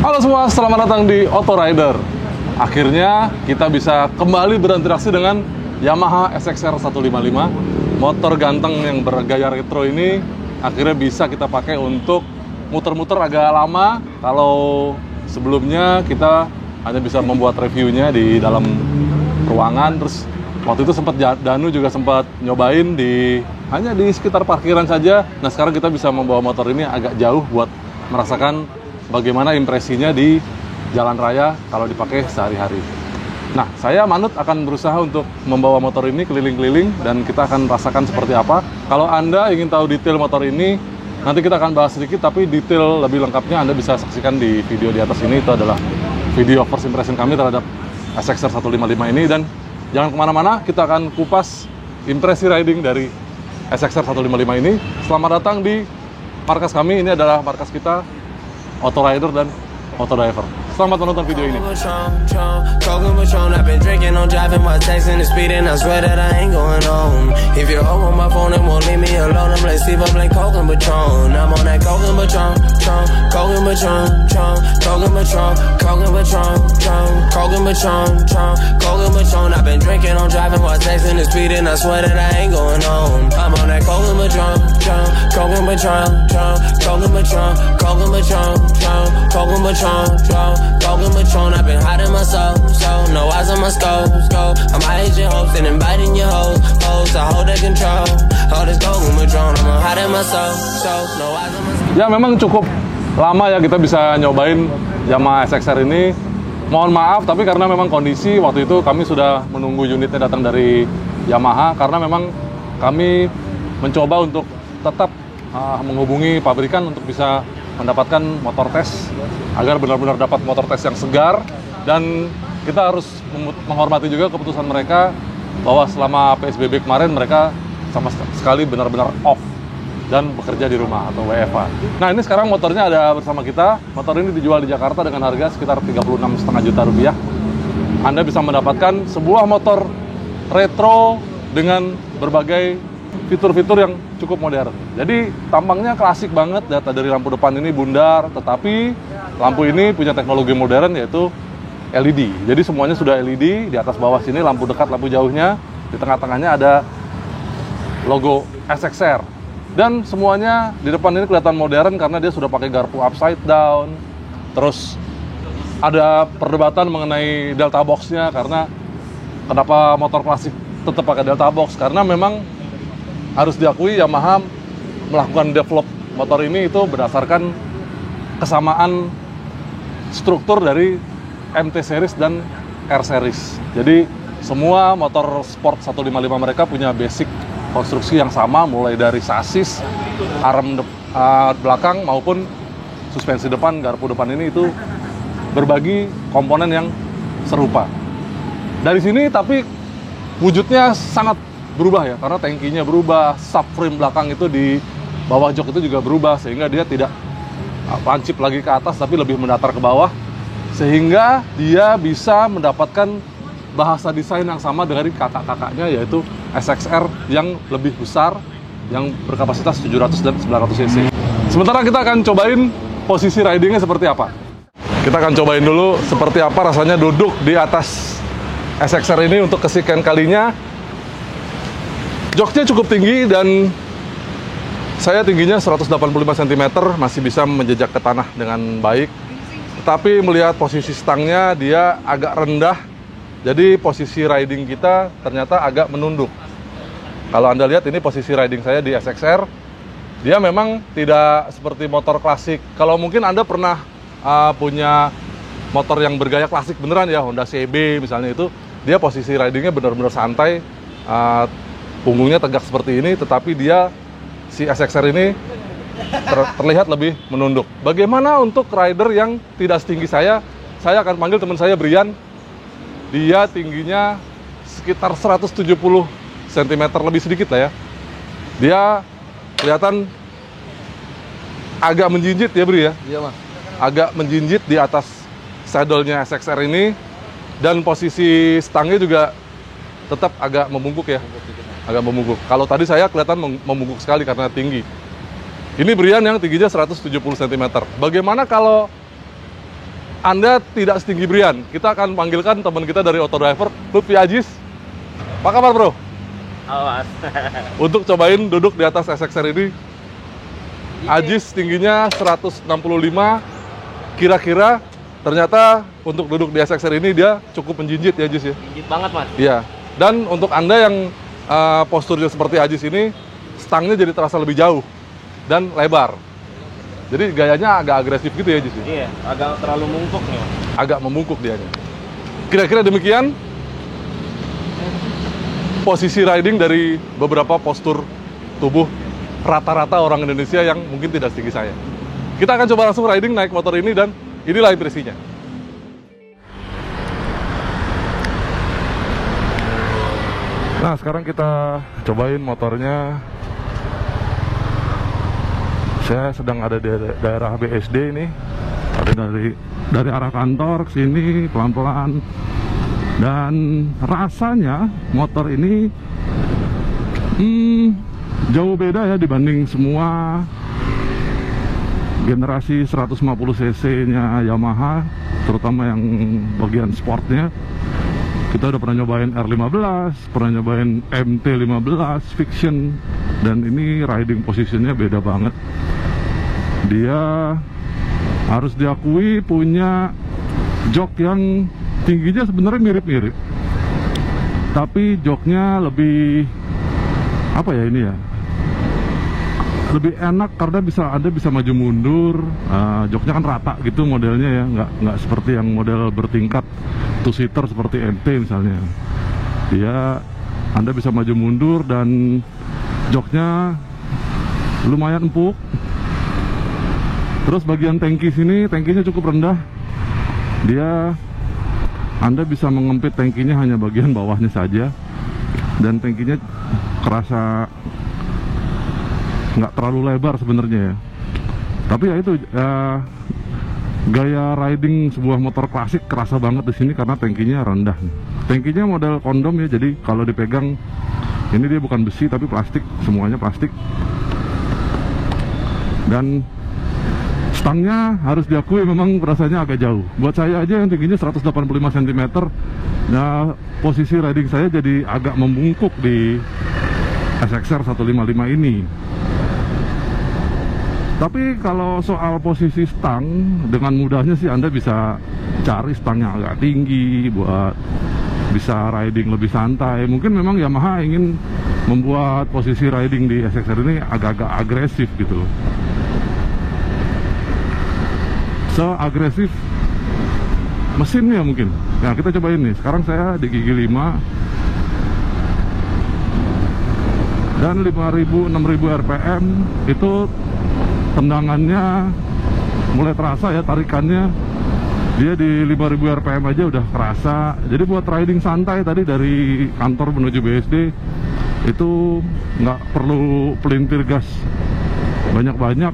Halo semua, selamat datang di Auto Rider. Akhirnya kita bisa kembali berinteraksi dengan Yamaha SXR 155. Motor ganteng yang bergaya retro ini akhirnya bisa kita pakai untuk muter-muter agak lama. Kalau sebelumnya kita hanya bisa membuat reviewnya di dalam ruangan. Terus waktu itu sempat Danu juga sempat nyobain hanya di sekitar parkiran saja. Nah sekarang kita bisa membawa motor ini agak jauh buat merasakan bagaimana impresinya di jalan raya kalau dipakai sehari-hari. Nah, saya Manut akan berusaha untuk membawa motor ini keliling-keliling dan kita akan rasakan seperti apa. Kalau Anda ingin tahu detail motor ini, nanti kita akan bahas sedikit, tapi detail lebih lengkapnya Anda bisa saksikan di video di atas ini. Itu adalah video first impression kami terhadap SXR 155 ini. Dan jangan kemana-mana, kita akan kupas impresi riding dari SXR 155 ini. Selamat datang di markas kami. Ini adalah markas kita, Auto Rider dan Auto Diver. Selamat menonton video ini. Coke and Patron, I've been hiding myself, so no eyes on my scope. I'm hiding hopes and inviting your hoes to hold that control. All this Coke and Patron, I'm hiding myself, so no eyes on my scope. Ya memang cukup lama ya kita bisa nyobain Yamaha SXR ini. Mohon maaf, tapi karena memang kondisi waktu itu kami sudah menunggu unitnya datang dari Yamaha, karena memang kami mencoba untuk tetap menghubungi pabrikan untuk bisa mendapatkan motor tes agar benar-benar dapat motor tes yang segar. Dan kita harus menghormati juga keputusan mereka bahwa selama PSBB kemarin mereka sama sekali benar-benar off dan bekerja di rumah atau WFH. Nah ini sekarang motornya ada bersama kita. Motor ini dijual di Jakarta dengan harga sekitar 36,5 juta rupiah. Anda bisa mendapatkan sebuah motor retro dengan berbagai fitur-fitur yang cukup modern. Jadi tampangnya klasik banget, data dari lampu depan ini bundar, tetapi lampu ini punya teknologi modern yaitu LED. Jadi semuanya sudah LED, di atas bawah sini lampu dekat, lampu jauhnya, di tengah-tengahnya ada logo SXR. Dan semuanya di depan ini kelihatan modern karena dia sudah pakai garpu upside down. Terus ada perdebatan mengenai delta box-nya, karena kenapa motor klasik tetap pakai delta box, karena memang harus diakui Yamaha melakukan develop motor ini itu berdasarkan kesamaan struktur dari MT series dan R series. Jadi semua motor sport 155 mereka punya basic konstruksi yang sama, mulai dari sasis, arm belakang maupun suspensi depan, garpu depan ini itu berbagi komponen yang serupa. Dari sini tapi wujudnya sangat berubah ya, karena tangkinya berubah, subframe belakang itu di bawah jok itu juga berubah, sehingga dia tidak lancip lagi ke atas tapi lebih mendatar ke bawah, sehingga dia bisa mendapatkan bahasa desain yang sama dengan kakak-kakaknya, yaitu SXR yang lebih besar, yang berkapasitas 700 dan 900 cc. Sementara kita akan cobain posisi ridingnya seperti apa. Kita akan cobain dulu seperti apa rasanya duduk di atas SXR ini untuk kesekian kalinya. Joknya cukup tinggi dan saya tingginya 185 cm, masih bisa menjejak ke tanah dengan baik. Tetapi melihat posisi stangnya, dia agak rendah. Jadi posisi riding kita ternyata agak menunduk. Kalau Anda lihat ini posisi riding saya di SXR, dia memang tidak seperti motor klasik. Kalau mungkin Anda pernah punya motor yang bergaya klasik beneran ya, Honda CB misalnya, itu dia posisi ridingnya benar-benar santai, punggungnya tegak seperti ini, tetapi si SXR ini terlihat lebih menunduk. Bagaimana untuk rider yang tidak setinggi saya akan panggil teman saya Brian. Dia tingginya sekitar 170 cm lebih sedikit lah ya. Dia kelihatan agak menjinjit ya Bri ya? Iya Mas. Agak menjinjit di atas saddle-nya SXR ini, dan posisi stangnya juga tetap agak membungkuk ya. Agak membungkuk. Kalau tadi saya kelihatan membungkuk sekali karena tinggi. Ini Brian yang tingginya 170 cm. Bagaimana kalau Anda tidak setinggi Brian. Kita akan panggilkan teman kita dari Autodriver, Lutfi Ajis. Apa kabar, bro? Awas. Untuk cobain duduk di atas SXR ini, Ajis tingginya 165. Kira-kira ternyata untuk duduk di SXR ini dia cukup menjinjit ya, Ajis ya? Menjinjit banget, Mas. Iya. Dan untuk Anda yang posturnya seperti Ajis ini, stangnya jadi terasa lebih jauh dan lebar. Jadi gayanya agak agresif gitu ya, Ajis? Iya, agak terlalu mungkuk nih. Agak memungkuk dianya. Kira-kira demikian posisi riding dari beberapa postur tubuh rata-rata orang Indonesia yang mungkin tidak setinggi saya. Kita akan coba langsung riding naik motor ini dan inilah impresinya. Nah, sekarang kita cobain motornya. Saya sedang ada di daerah BSD ini. Ada dari arah kantor ke sini pelan-pelan. Dan rasanya motor ini jauh beda ya dibanding semua generasi 150 cc-nya Yamaha, terutama yang bagian sportnya. Kita udah pernah nyobain R15, pernah nyobain MT15 Fiction, dan ini riding positionnya beda banget. Dia harus diakui punya jok yang tingginya sebenarnya mirip-mirip, tapi joknya lebih apa ya ini ya, lebih enak karena Anda bisa maju mundur. Joknya kan rata gitu modelnya ya, nggak seperti yang model bertingkat two-seater seperti MT misalnya. Dia Anda bisa maju mundur dan joknya lumayan empuk. Terus bagian tangki sini, tangkinya cukup rendah. Anda bisa mengempit tangkinya hanya bagian bawahnya saja, dan tangkinya kerasa nggak terlalu lebar sebenarnya ya. Tapi ya itu gaya riding sebuah motor klasik kerasa banget di sini karena tangkinya rendah. Tangkinya model kondom ya, jadi kalau dipegang ini dia bukan besi tapi plastik, semuanya plastik. Dan stangnya harus diakui memang rasanya agak jauh. Buat saya aja yang tingginya 185 cm, nah posisi riding saya jadi agak membungkuk di SXR 155 ini. Tapi kalau soal posisi stang, dengan mudahnya sih Anda bisa cari stang yang agak tinggi buat bisa riding lebih santai. Mungkin memang Yamaha ingin membuat posisi riding di SXR ini agak-agak agresif gitu loh. Seagresif mesinnya mungkin. Nah, kita cobain nih. Sekarang saya di gigi 5 dan 5000-6000 rpm. Itu tendangannya mulai terasa ya, tarikannya. Dia di 5000 rpm aja udah kerasa. Jadi buat riding santai tadi dari kantor menuju BSD itu nggak perlu pelintir gas banyak-banyak.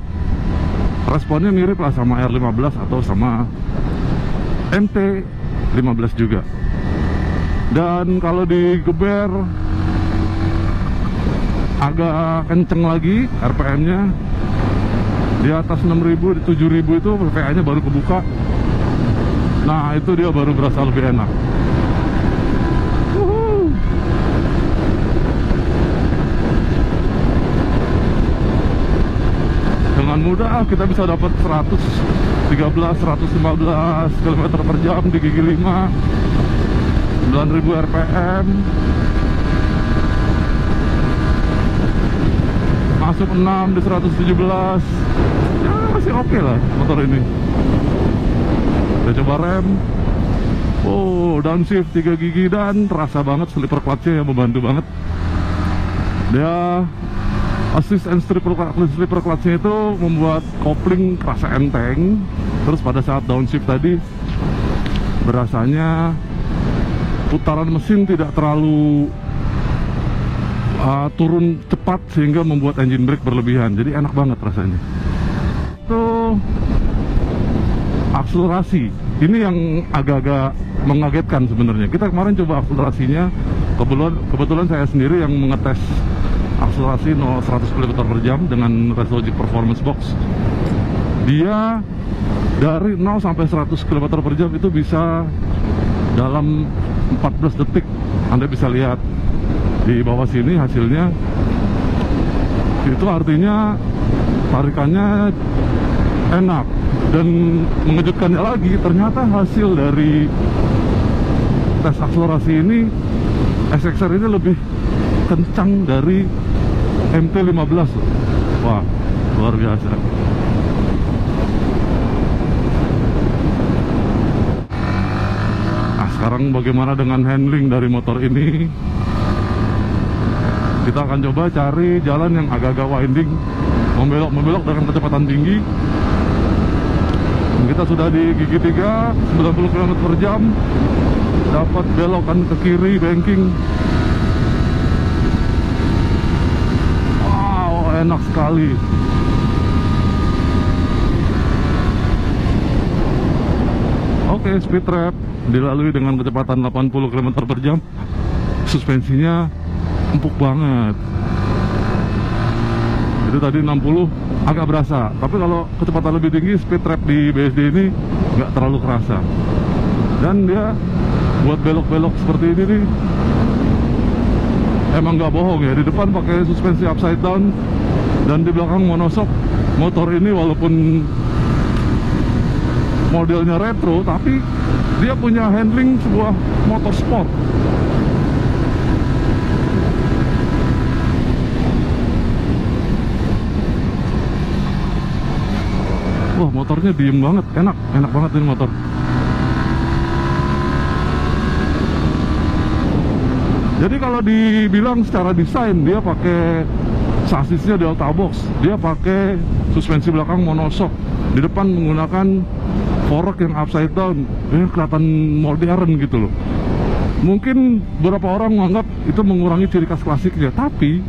Responnya mirip lah sama R15 atau sama MT15 juga. Dan kalau digeber agak kenceng lagi RPM-nya, di atas 6000, di 7000 itu PPA-nya baru kebuka. Nah, itu dia baru berasa lebih enak. Dengan mudah kita bisa dapat 113, 115 km per jam di gigi 5, 9000 rpm, masuk 6 di 117. Ya masih oke lah motor ini. Kita coba rem. Oh, downshift 3 gigi dan terasa banget slipper clutch-nya yang membantu banget. Dia assist and slipper clutch-nya itu membuat kopling kerasa enteng. Terus pada saat downshift tadi berasanya putaran mesin tidak terlalu turun cepat sehingga membuat engine brake berlebihan. Jadi enak banget rasanya. Itu akselerasi. Ini yang agak-agak mengagetkan sebenarnya. Kita kemarin coba akselerasinya. Kebetulan saya sendiri yang mengetes akselerasi 0-100 km per jam dengan Resologic Performance Box. Dia dari 0 sampai 100 km per jam itu bisa dalam 14 detik. Anda bisa lihat di bawah sini hasilnya. Itu artinya tarikannya enak. Dan mengejutkannya lagi, ternyata hasil dari tes akselerasi ini, SXR ini lebih kencang dari MT-15. Wah, luar biasa. Nah, sekarang bagaimana dengan handling dari motor ini? Kita akan coba cari jalan yang agak-agak winding, membelok dengan kecepatan tinggi. Kita sudah di gigi 3, 90 km per jam. Dapat belokan ke kiri, banking. Wow, enak sekali. Oke, speed trap dilalui dengan kecepatan 80 km per jam. Suspensinya empuk banget. Itu tadi 60 agak berasa, tapi kalau kecepatan lebih tinggi, speed trap di BSD ini nggak terlalu kerasa. Dan dia buat belok-belok seperti ini nih, emang nggak bohong ya. Di depan pakai suspensi upside down dan di belakang monoshock. Motor ini walaupun modelnya retro, tapi dia punya handling sebuah motor sport. Wah, motornya diem banget, enak banget ini motor. Jadi kalau dibilang secara desain, dia pakai sasisnya Delta Box, dia pakai suspensi belakang monoshock, di depan menggunakan fork yang upside down, kelihatan modern gitu loh. Mungkin beberapa orang menganggap itu mengurangi ciri khas klasiknya, tapi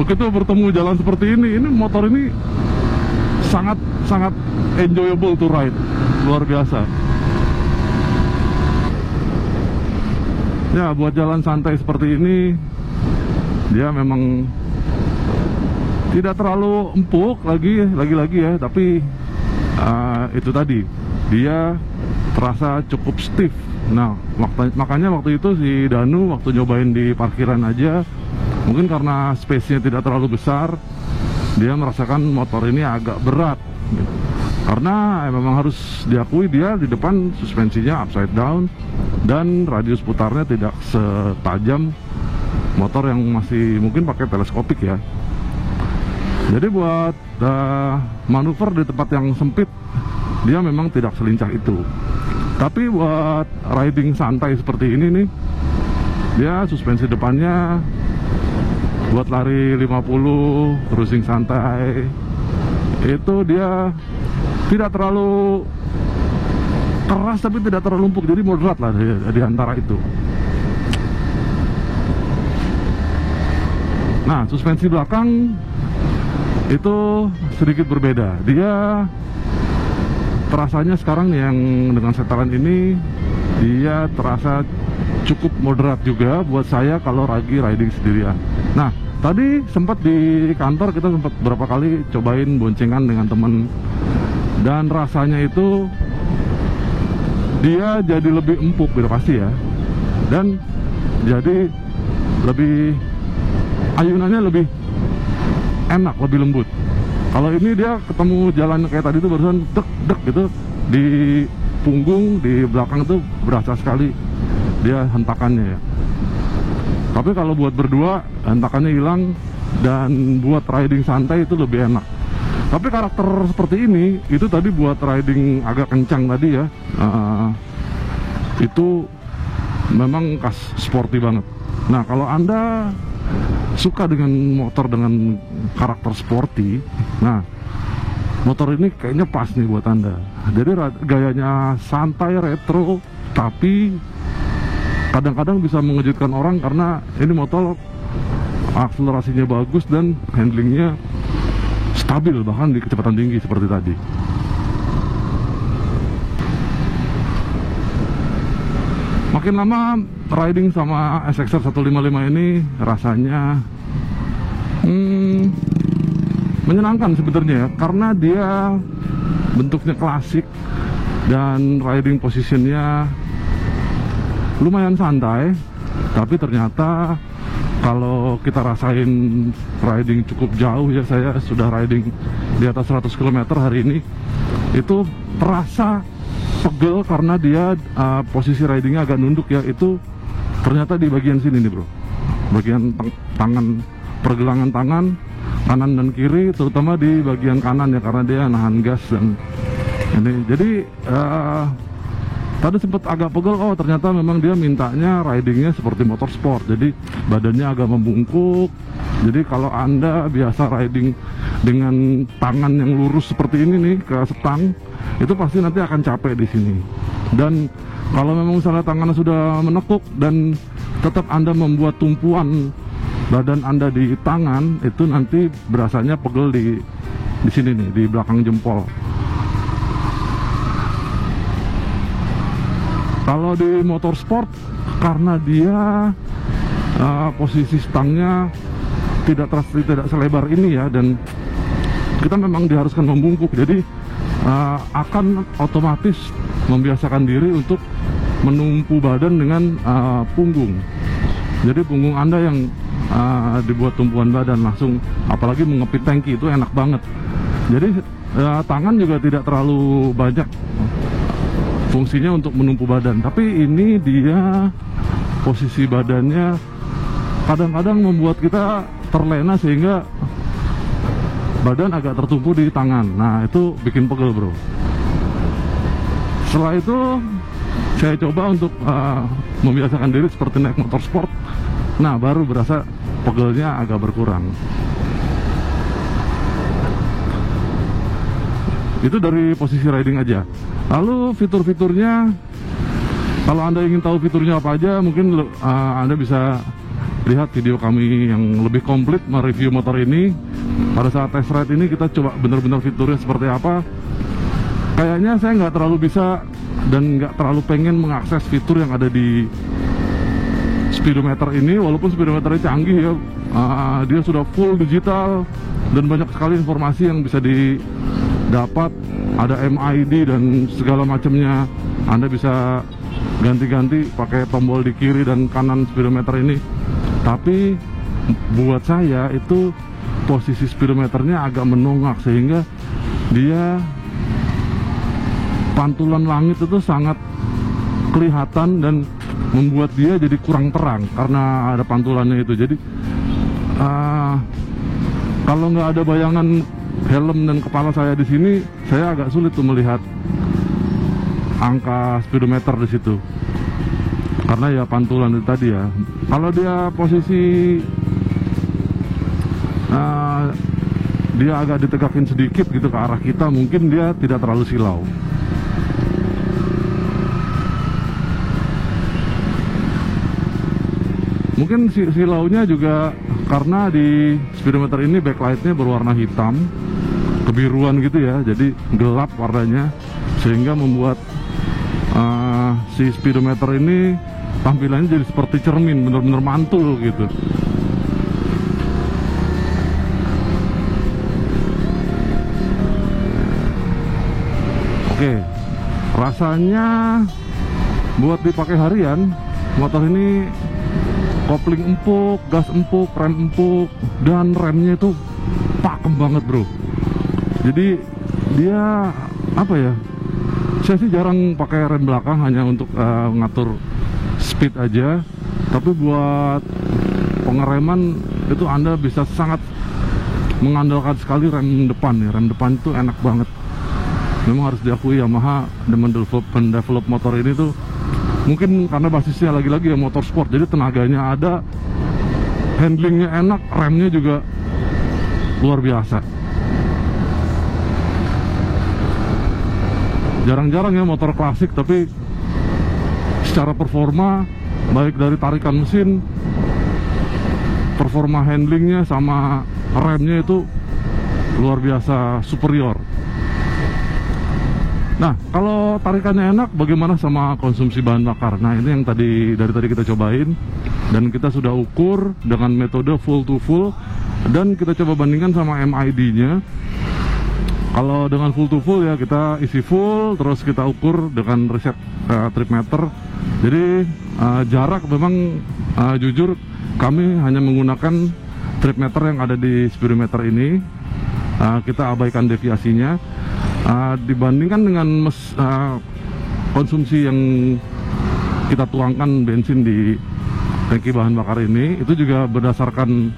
begitu bertemu jalan seperti ini motor ini sangat enjoyable to ride, luar biasa. Ya, buat jalan santai seperti ini, dia memang tidak terlalu empuk lagi ya, tapi itu tadi, dia terasa cukup stiff. Nah, makanya waktu itu si Danu waktu nyobain di parkiran aja, mungkin karena space-nya tidak terlalu besar, dia merasakan motor ini agak berat gitu. Karena memang harus diakui dia di depan suspensinya upside down dan radius putarnya tidak setajam motor yang masih mungkin pakai teleskopik ya. Jadi buat manuver di tempat yang sempit, dia memang tidak selincah itu. Tapi buat riding santai seperti ini nih, dia suspensi depannya buat lari 50, cruising santai, itu dia tidak terlalu keras tapi tidak terlalu empuk, jadi moderat lah di antara itu. Nah, suspensi belakang itu sedikit berbeda. Dia terasanya sekarang yang dengan setelan ini, dia terasa cukup moderat juga buat saya kalau lagi riding sendirian. Nah, tadi sempat di kantor kita sempat berapa kali cobain boncengan dengan temen, dan rasanya itu dia jadi lebih empuk, udah pasti ya, dan jadi lebih ayunannya lebih enak, lebih lembut. Kalau ini dia ketemu jalan kayak tadi tuh barusan dek gitu di punggung, di belakang tuh berasa sekali dia hentakannya ya. Tapi kalau buat berdua hentakannya hilang, dan buat riding santai itu lebih enak. Tapi karakter seperti ini itu tadi buat riding agak kencang tadi ya, itu memang khas sporty banget. Nah, kalau Anda suka dengan motor dengan karakter sporty, nah motor ini kayaknya pas nih buat Anda. Jadi gayanya santai, retro, tapi kadang-kadang bisa mengejutkan orang karena ini motor akselerasinya bagus dan handlingnya stabil bahkan di kecepatan tinggi seperti tadi. Makin lama riding sama SXR 155 ini rasanya menyenangkan sebenarnya ya, karena dia bentuknya klasik dan riding positionnya lumayan santai, tapi ternyata kalau kita rasain riding cukup jauh ya, saya sudah riding di atas 100 km hari ini, itu terasa pegel karena dia posisi ridingnya agak nunduk ya. Itu ternyata di bagian sini nih bro, bagian tangan, pergelangan tangan kanan dan kiri, terutama di bagian kanan ya, karena dia nahan gas dan ini. Jadi tadi sempat agak pegel, oh ternyata memang dia mintanya ridingnya seperti motorsport, jadi badannya agak membungkuk. Jadi kalau Anda biasa riding dengan tangan yang lurus seperti ini nih ke setang, itu pasti nanti akan capek di sini. Dan kalau memang misalnya tangannya sudah menekuk dan tetap Anda membuat tumpuan badan Anda di tangan, itu nanti berasanya pegel di sini nih, di belakang jempol. Kalau di motorsport, karena dia posisi stangnya tidak selebar ini ya, dan kita memang diharuskan membungkuk, jadi akan otomatis membiasakan diri untuk menumpu badan dengan punggung. Jadi punggung Anda yang dibuat tumpuan badan langsung, apalagi mengepit tangki itu enak banget. Jadi tangan juga tidak terlalu banyak fungsinya untuk menumpu badan, tapi ini dia posisi badannya kadang-kadang membuat kita terlena sehingga badan agak tertumpu di tangan. Nah itu bikin pegel bro. Setelah itu saya coba untuk membiasakan diri seperti naik motorsport. Nah baru berasa pegelnya agak berkurang. Itu dari posisi riding aja. Lalu fitur-fiturnya, kalau Anda ingin tahu fiturnya apa aja, mungkin Anda bisa lihat video kami yang lebih komplit mereview motor ini. Pada saat test ride ini kita coba benar-benar fiturnya seperti apa. Kayaknya saya nggak terlalu bisa dan nggak terlalu pengen mengakses fitur yang ada di speedometer ini, walaupun speedometernya canggih ya. Dia sudah full digital dan banyak sekali informasi yang bisa didapat. Ada MID dan segala macamnya. Anda bisa ganti-ganti pakai tombol di kiri dan kanan speedometer ini. Tapi buat saya itu posisi speedometernya agak menonggak, sehingga dia pantulan langit itu sangat kelihatan dan membuat dia jadi kurang terang karena ada pantulannya itu. Jadi kalau nggak ada bayangan helm dan kepala saya di sini, saya agak sulit tuh melihat angka speedometer di situ. Karena ya pantulan itu tadi ya. Kalau dia posisi dia agak ditegakin sedikit gitu ke arah kita, mungkin dia tidak terlalu silau. Mungkin silaunya juga karena di speedometer ini backlightnya berwarna hitam kebiruan gitu ya, jadi gelap warnanya, sehingga membuat si speedometer ini tampilannya jadi seperti cermin, bener-bener mantul gitu. Oke, rasanya buat dipakai harian, motor ini kopling empuk, gas empuk, rem empuk, dan remnya itu pakem banget bro. Jadi dia apa ya, saya sih jarang pakai rem belakang, hanya untuk ngatur speed aja. Tapi buat pengereman itu Anda bisa sangat mengandalkan sekali rem depan nih. Rem depan itu enak banget. Memang harus diakui Yamaha mendevelop motor ini tuh, mungkin karena basisnya lagi-lagi ya motorsport, jadi tenaganya ada, handlingnya enak, remnya juga luar biasa. Jarang-jarang ya motor klasik, tapi secara performa, baik dari tarikan mesin, performa handlingnya sama remnya itu luar biasa superior. Nah, kalau tarikannya enak, bagaimana sama konsumsi bahan bakar? Nah, ini yang dari tadi kita cobain, dan kita sudah ukur dengan metode full to full, dan kita coba bandingkan sama MID-nya. Kalau dengan full to full ya kita isi full, terus kita ukur dengan reset trip meter. Jadi jarak memang jujur kami hanya menggunakan trip meter yang ada di speedometer ini. Kita abaikan deviasinya. Dibandingkan dengan konsumsi yang kita tuangkan bensin di tangki bahan bakar ini, itu juga berdasarkan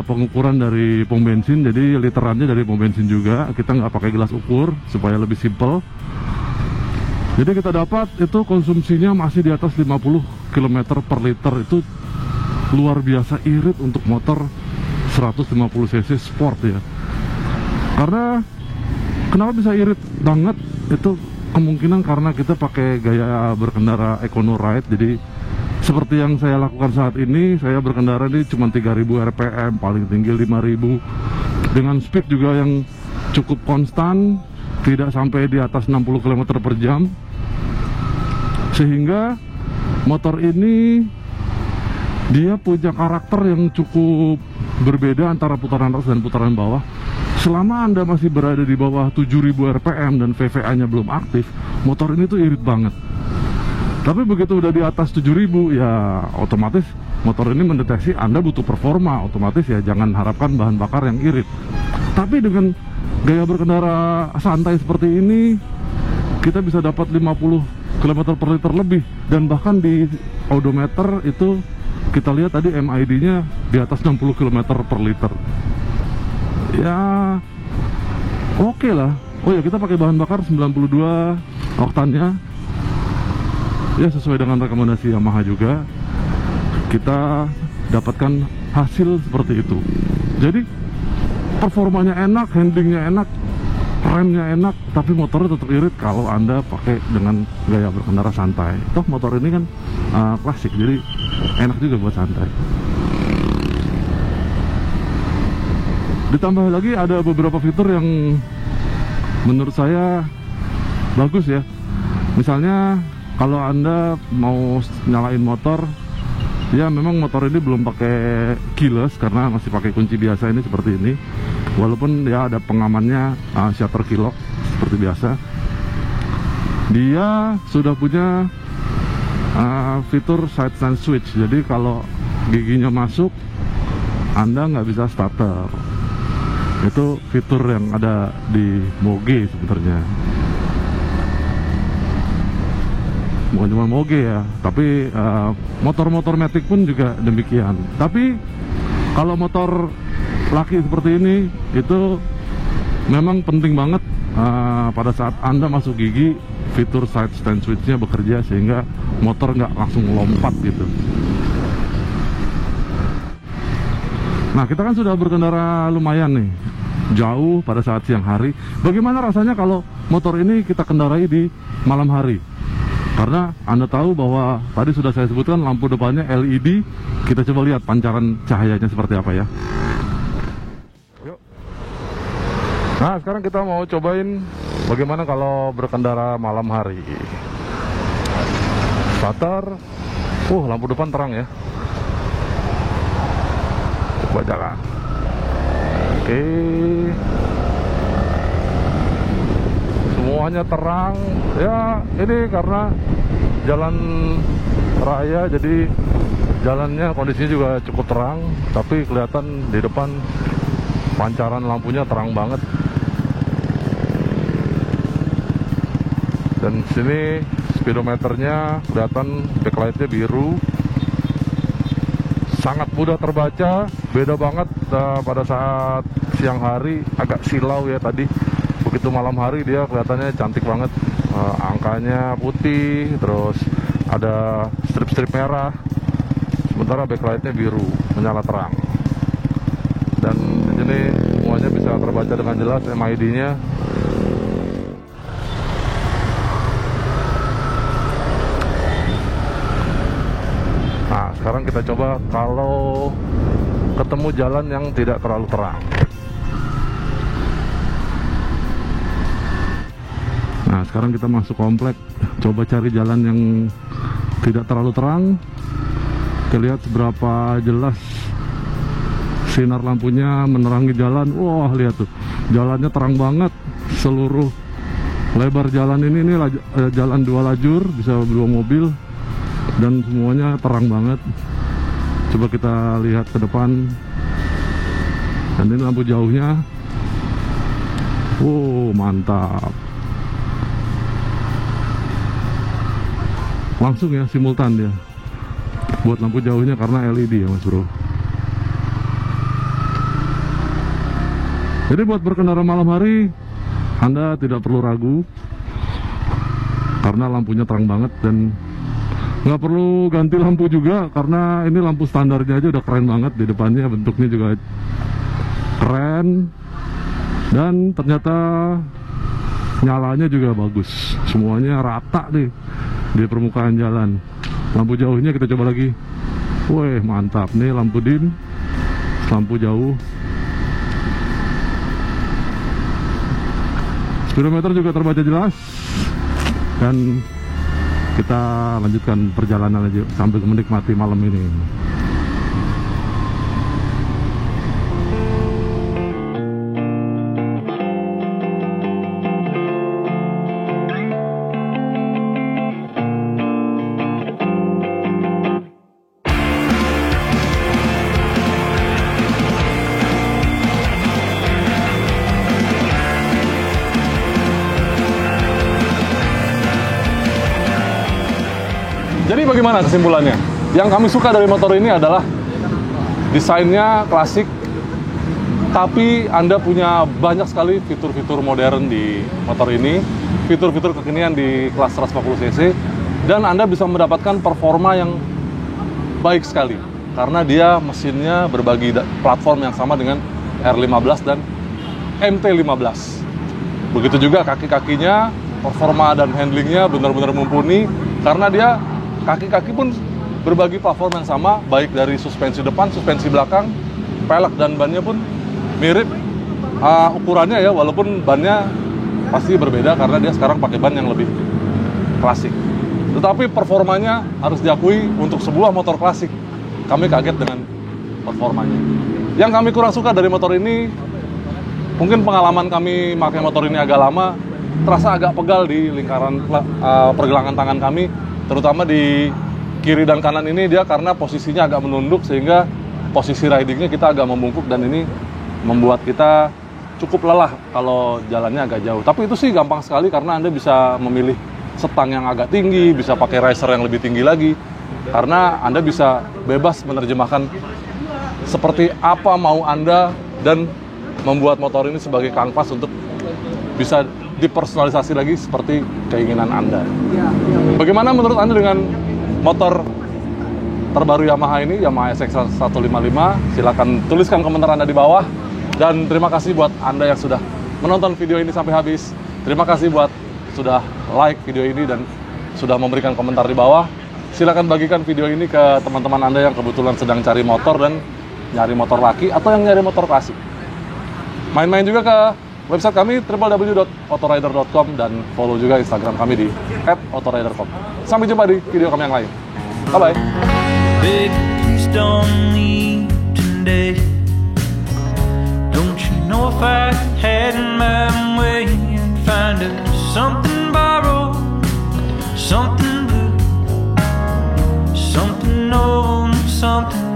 pengukuran dari pom bensin. Jadi literannya dari pom bensin juga, kita nggak pakai gelas ukur supaya lebih simple. Jadi kita dapat itu konsumsinya masih di atas 50 km per liter. Itu luar biasa irit untuk motor 150 cc sport ya. Karena kenapa bisa irit banget, itu kemungkinan karena kita pakai gaya berkendara Econo Ride. Jadi seperti yang saya lakukan saat ini, saya berkendara ini cuma 3000 rpm, paling tinggi 5000, dengan speed juga yang cukup konstan, tidak sampai di atas 60 km per jam. Sehingga motor ini dia punya karakter yang cukup berbeda antara putaran atas dan putaran bawah. Selama Anda masih berada di bawah 7000 rpm dan VVA nya belum aktif, motor ini tuh irit banget. Tapi begitu udah di atas 7000, ya otomatis motor ini mendeteksi Anda butuh performa. Otomatis ya jangan harapkan bahan bakar yang irit. Tapi dengan gaya berkendara santai seperti ini, kita bisa dapat 50 km per liter lebih. Dan bahkan di odometer itu kita lihat tadi MID-nya di atas 60 km per liter. Ya oke lah. Oh ya, kita pakai bahan bakar 92 oktannya. Ya sesuai dengan rekomendasi Yamaha juga, kita dapatkan hasil seperti itu. Jadi performanya enak, handlingnya enak, remnya enak, tapi motornya tetap irit kalau Anda pakai dengan gaya berkendara santai. Toh motor ini kan klasik, jadi enak juga buat santai. Ditambah lagi ada beberapa fitur yang menurut saya bagus ya. Misalnya kalau Anda mau nyalain motor, ya memang motor ini belum pakai keyless karena masih pakai kunci biasa ini seperti ini. Walaupun ya ada pengamannya shutter key lock seperti biasa. Dia sudah punya fitur side stand switch. Jadi kalau giginya masuk, Anda nggak bisa starter. Itu fitur yang ada di Moge sebenarnya. Bukan cuma Moge ya, tapi motor-motor Matic pun juga demikian. Tapi kalau motor laki seperti ini, itu memang penting banget pada saat Anda masuk gigi, fitur side stand switch-nya bekerja sehingga motor nggak langsung lompat gitu. Nah, kita kan sudah berkendara lumayan nih, jauh pada saat siang hari. Bagaimana rasanya kalau motor ini kita kendarai di malam hari? Karena Anda tahu bahwa tadi sudah saya sebutkan lampu depannya LED. Kita coba lihat pancaran cahayanya seperti apa ya. Yuk. Nah, sekarang kita mau cobain bagaimana kalau berkendara malam hari. Starter. Lampu depan terang ya. Coba jalan. Oke. Semuanya terang ya. Ini karena jalan raya, jadi jalannya kondisinya juga cukup terang, tapi kelihatan di depan pancaran lampunya terang banget. Dan sini speedometernya kelihatan backlightnya biru, sangat mudah terbaca. Beda banget pada saat siang hari agak silau ya tadi. Begitu malam hari dia kelihatannya cantik banget. Angkanya putih, terus ada strip-strip merah, sementara backlightnya biru, menyala terang. Dan di sini semuanya bisa terbaca dengan jelas MID-nya. Nah, sekarang kita coba kalau ketemu jalan yang tidak terlalu terang. Nah, sekarang kita masuk komplek, coba cari jalan yang tidak terlalu terang. Kita lihat seberapa jelas sinar lampunya menerangi jalan. Wah, lihat tuh, Jalannya terang banget, seluruh lebar jalan ini jalan 2 lajur, bisa 2 mobil, dan semuanya terang banget. Coba kita lihat ke depan. Dan ini lampu jauhnya. Wow, mantap. Langsung ya, simultan dia. Buat lampu jauhnya karena LED ya Mas Bro. Jadi buat berkendara malam hari, Anda tidak perlu ragu karena lampunya terang banget, dan nggak perlu ganti lampu juga karena ini lampu standarnya aja udah keren banget. Di depannya bentuknya juga keren, dan ternyata nyalanya juga bagus, semuanya rata deh di permukaan jalan. Lampu jauhnya kita coba lagi. Wih, mantap nih, lampu dim, lampu jauh. Speedometer juga terbaca jelas. Dan kita lanjutkan perjalanan aja sambil menikmati malam ini. Jadi bagaimana kesimpulannya? Yang kami suka dari motor ini adalah desainnya klasik, tapi Anda punya banyak sekali fitur-fitur modern di motor ini, fitur-fitur kekinian di kelas 150 cc, dan Anda bisa mendapatkan performa yang baik sekali karena dia mesinnya berbagi platform yang sama dengan R15 dan MT15. Begitu juga kaki-kakinya, performa dan handlingnya benar-benar mumpuni karena dia kaki-kaki pun berbagi platform yang sama, baik dari suspensi depan, suspensi belakang, pelek dan bannya pun mirip ukurannya ya, walaupun bannya pasti berbeda karena dia sekarang pakai ban yang lebih klasik. Tetapi performanya harus diakui untuk sebuah motor klasik, kami kaget dengan performanya. Yang kami kurang suka dari motor ini, mungkin pengalaman kami pakai motor ini agak lama, terasa agak pegal di lingkaran pergelangan tangan kami, terutama di kiri dan kanan ini dia karena posisinya agak menunduk sehingga posisi ridingnya kita agak membungkuk, dan ini membuat kita cukup lelah kalau jalannya agak jauh. Tapi itu sih gampang sekali karena Anda bisa memilih setang yang agak tinggi, bisa pakai riser yang lebih tinggi lagi, karena Anda bisa bebas menerjemahkan seperti apa mau Anda dan membuat motor ini sebagai kanvas untuk bisa dipersonalisasi lagi seperti keinginan Anda. Bagaimana menurut Anda dengan motor terbaru Yamaha ini, Yamaha SX 155? Silakan tuliskan komentar Anda di bawah. Dan terima kasih buat Anda yang sudah menonton video ini sampai habis. Terima kasih buat sudah like video ini dan sudah memberikan komentar di bawah. Silakan bagikan video ini ke teman-teman Anda yang kebetulan sedang cari motor dan nyari motor laki atau yang nyari motor klasik. Main-main juga ke website kami www.autorider.com dan follow juga Instagram kami di @autorider.com. Sampai jumpa di video kami yang lain. Bye-bye. Baby, please don't leave today. Don't you know if I had my way and find us something borrowed, something blue, something old, something